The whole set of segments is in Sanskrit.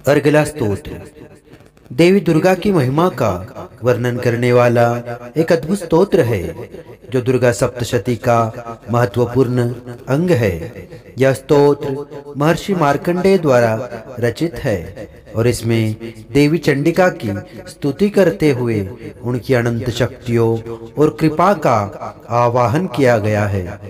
अर्गला स्तोत्र देवी दुर्गा की महिमा का वर्णन करने वाला एक अद्भुत स्तोत्र है जो दुर्गा सप्तशती का महत्वपूर्ण अंग है। यह स्तोत्र महर्षि मार्कंडेय द्वारा रचित है और इसमें देवी चंडिका की स्तुति करते हुए उनकी अनंत शक्तियों और कृपा का आवाहन किया गया है।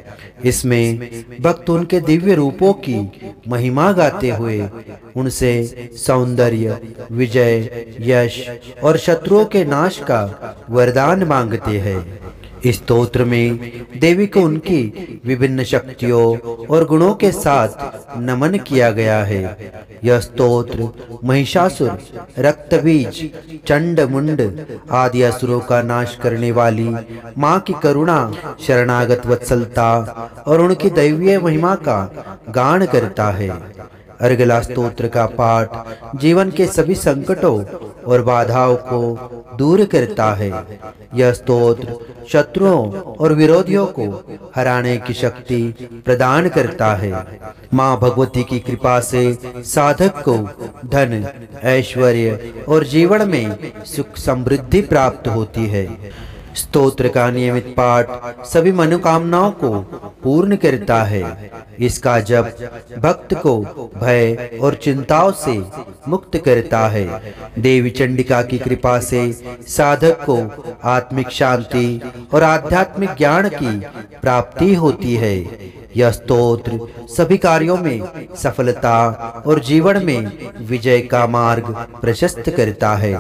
इसमें भक्त उनके दिव्य रूपों की महिमा गाते हुए उनसे सौंदर्य, विजय, यश और शत्रुओं के नाश का वरदान मांगते हैं। इस स्तोत्र में देवी को उनकी विभिन्न शक्तियों और गुणों के साथ नमन किया गया है। यह स्तोत्र महिषासुर, रक्तबीज, चंड मुंड आदि असुरों का नाश करने वाली माँ की करुणा, शरणागत वत्सलता और उनकी दैवीय महिमा का गान करता है। अर्गला स्तोत्र का पाठ जीवन के सभी संकटों और बाधाओं को दूर करता है। यह स्तोत्र शत्रुओं और विरोधियों को हराने की शक्ति प्रदान करता है। माँ भगवती की कृपा से साधक को धन, ऐश्वर्य और जीवन में सुख समृद्धि प्राप्त होती है। स्तोत्र का नियमित पाठ सभी मनोकामनाओं को पूर्ण करता है। इसका जप भक्त को भय और चिंताओं से मुक्त करता है। देवी चंडिका की कृपा से साधक को आत्मिक शांति और आध्यात्मिक ज्ञान की प्राप्ति होती है। यह स्तोत्र सभी कार्यों में सफलता और जीवन में विजय का मार्ग प्रशस्त करता है।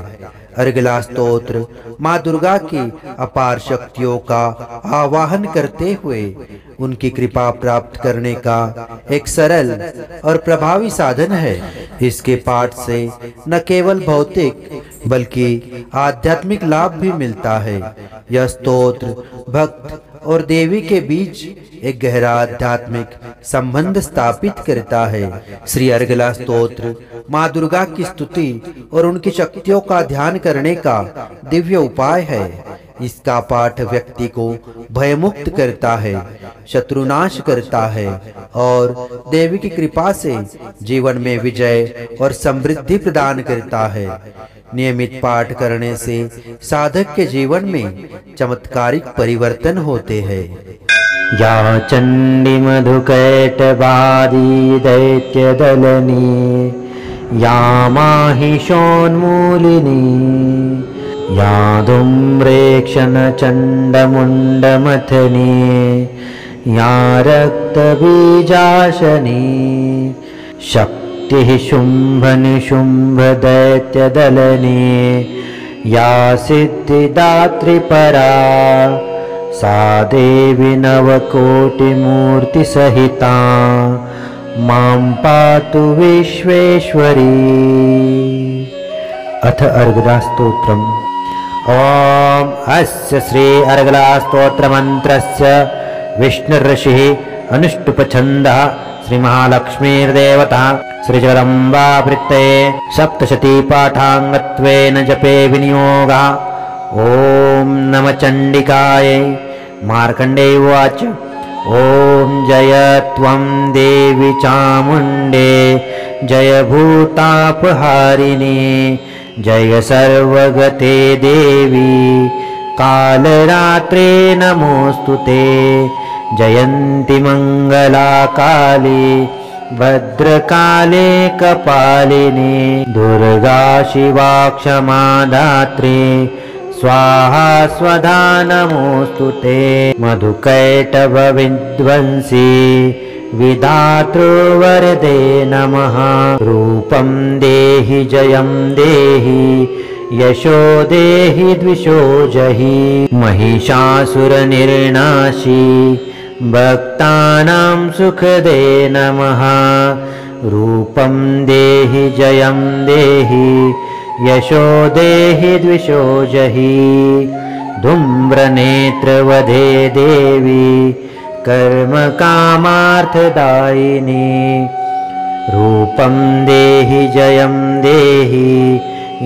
अर्गला स्तोत्र माँ दुर्गा की अपार शक्तियों का आवाहन करते हुए उनकी कृपा प्राप्त करने का एक सरल और प्रभावी साधन है। इसके पाठ से न केवल भौतिक बल्कि आध्यात्मिक लाभ भी मिलता है। यह स्तोत्र भक्त और देवी के बीच एक गहरा आध्यात्मिक संबंध स्थापित करता है। श्री अर्गला स्तोत्र माँ दुर्गा की स्तुति और उनकी शक्तियों का ध्यान करने का दिव्य उपाय है। इसका पाठ व्यक्ति को भयमुक्त करता है, शत्रुनाश करता है और देवी की कृपा से जीवन में विजय और समृद्धि प्रदान करता है। नियमित पाठ करने से साधक के जीवन में चमत्कारिक परिवर्तन होते हैं। या चंडी मधुकैटवादी दैत्य दलनी, या माहिषोन्मूलिनी, या धूम्रेक्षण चंडमुंडमथनी, या रक्तबीजाशनी, शक्ति शुंभ निशुंभ दैत्य दलनी, या सिद्धिदात्री परा, सा देवी नवकोटिमूर्ति सहिता, मां पातु विश्वेश्वरी। अथ अर्गला स्तोत्रम्। ओम अस्य श्री अर्गला स्तोत्र मंत्रस्य विष्णुर्षिः अनुष्टुप्छन्दः श्री महालक्ष्मीर्देवता श्री जगदम्बा वृत्तये सप्तशती पाठांगत्वेन जपे विनियोगः। ओम नमः चंडिकायै। मार्कंडेय उवाच ओम जय त्वं देवी चामुण्डे, जय भूतापहारिणी, जय सर्वगते देवी, कालरात्रे नमोस्तुते, जयन्ति मंगला काली, भद्रकाले कपालिनी, दुर्गा शिवा क्षमा दात्री, स्वाहा स्वधा नमोस्तुते, मधुकैटभ विध्वंसी, विधातृवरदे नमः। रूपं देहि जयं देहि, यशो देहि द्विषो जहि, महिषासुरनिर्नाशी, भक्तानां सुखदे नमः। रूपं देहि जयं देहि, यशो देहि द्विषो जहि, धूम्रनेत्रवधे देवी, कर्म कामार्थदायिनी। रूपं देहि जयं देहि,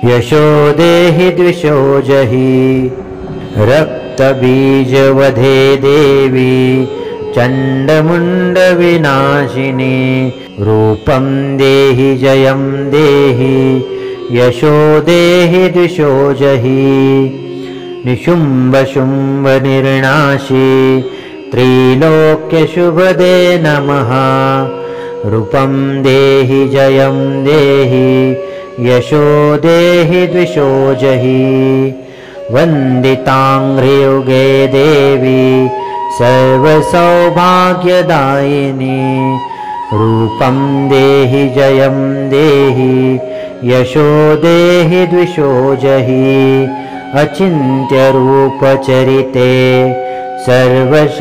यशो देहि द्विषो जहि, रक्तबीजवधे देवी, चण्डमुण्डविनाशिनी रूपं देहि जयं देहि यशो देहि द्विषो जहि निशुम्भशुम्भनिर्णाशी त्रैलोक्यशुभदे नमः रूपं देहि जयं देहि यशो देहि द्विषो जहि वन्दिताङ्घ्रियुगे देवी सर्वसौभाग्यदायिनी रूपं देहि जयं देहि यशो देहि द्विषो जहि अचिन्त्यरूपचरिते सर्वशत्रुविनाशिनी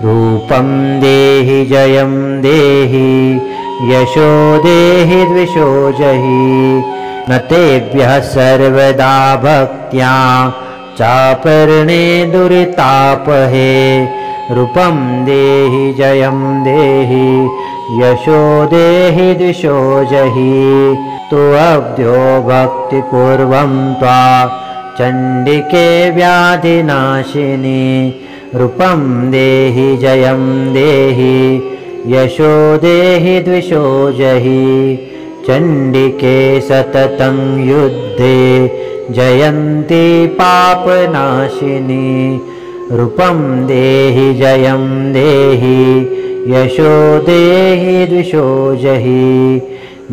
रूपं देहि जयं देहि यशो देहि द्विषो जहि न तेभ्यः सर्वदा भक्त्या चापर्णे दुरितापहे रूपं देहि जयं देहि यशो देहि द्विषो जहि तु अब्ध्यो भक्तिपूर्वं त्वा चण्डिके व्याधिनाशिनी रूपं देहि जयं देहि यशो देहि द्विषो जहि चण्डिके सततं युद्धे जयन्ती पापनाशिनी रूपं देहि जयं देहि यशो देहि द्विषो जहि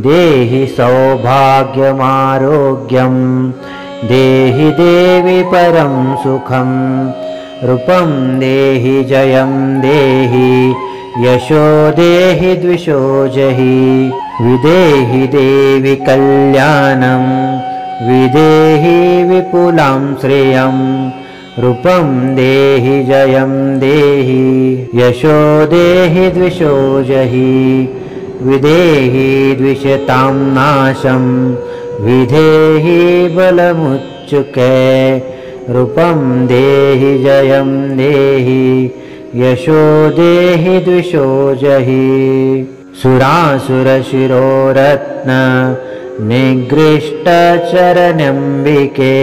देहि सौभाग्यमारोग्यं देहि देवि परं सुखं रूपं देहि जयं देहि यशो देहि द्विषो जहि विदेहि देवि कल्याणं विदेहि विपुलां श्रियं रूपं देहि जयं देहि यशो देहि द्विषो जहि विदेहि द्विषतां नाशं विधेहि बलमुच्चुके रूपं देहि जयं देहि यशो देहि द्विषो जहि सुरासुरशिरोरत्न निगृष्टचरणम्बिके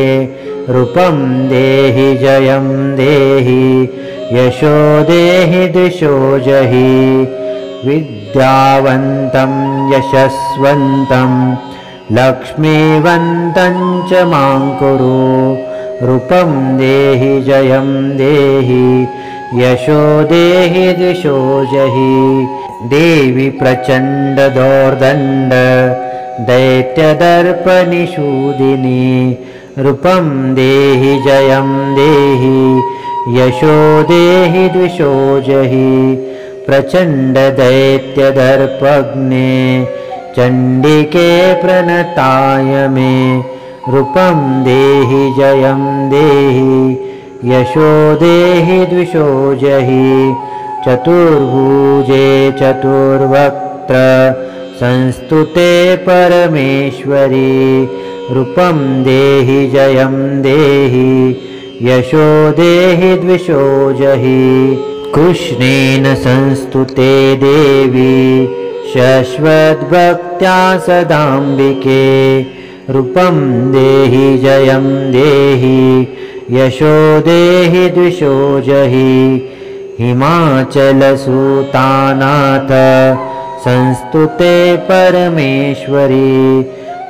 रूपं देहि जयं देहि यशो देहि द्विषो जहि विद्यावन्तं यशस्वन्तं लक्ष्मीवन्तं च मां कुरु रूपं देहि जयं देहि यशो देहि द्विषो जहि देवी प्रचण्डदौर्दण्ड दैत्यदर्पनिषूदिनी रूपं देहि जयं देहि यशो देहि द्विषो जहि प्रचण्डदैत्यदर्पग्ने चण्डिके प्रणताय मे रूपं देहि जयं देहि यशो देहि द्विषो जहि चतुर्भुजे चतुर्वक्त्र संस्तुते परमेश्वरी रूपं देहि जयं देहि यशो देहि द्विषो जहि कृष्णेन संस्तुते देवी शश्वद्भक्त्या सदाम्बिके रूपं देहि जयं देहि यशो देहि द्विषो जहि हिमाचलसूतानाथ संस्तुते परमेश्वरी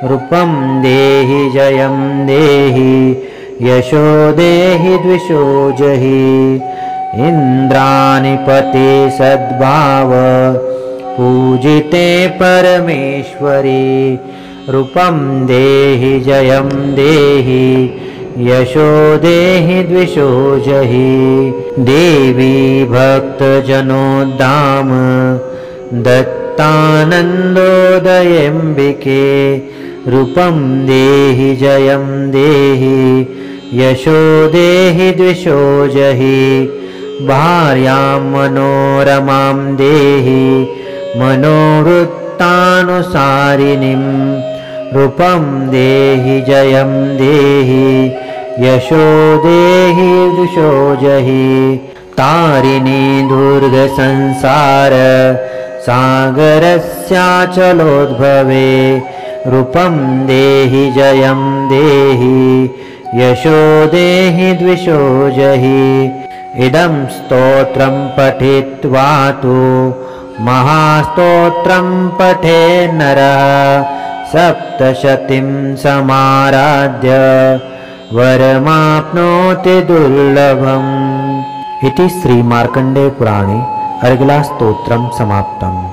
रूपं देहि जयं देहि यशो देहि द्विषो जहि इन्द्राणिपते सद्भाव पूजिते परमेश्वरी रूपं देहि जयं देहि यशो देहि द्विषो जहि देवी भक्तजनोद्धाम दत्तानन्दोदयम्बिके रूपं देहि जयं देहि यशो देहि द्विषो जहि भार्यां मनोरमां देहि मनोवृत्तानुसारिणीं रूपं देहि जयं देहि यशो देहि द्विषो जहि तारिणी दुर्गसंसार सागरस्याचलोद्भवे रूपं देहि जयं देहि यशो देहि द्विषो जहि इदं स्तोत्रं पठित्वा तु महास्तोत्रं पठे नरः सप्तशतीं समाराध्य वरमाप्नोति दुर्लभम्। इति श्री मार्कण्डेय पुराणे अर्गलास्तोत्रं समाप्तम्।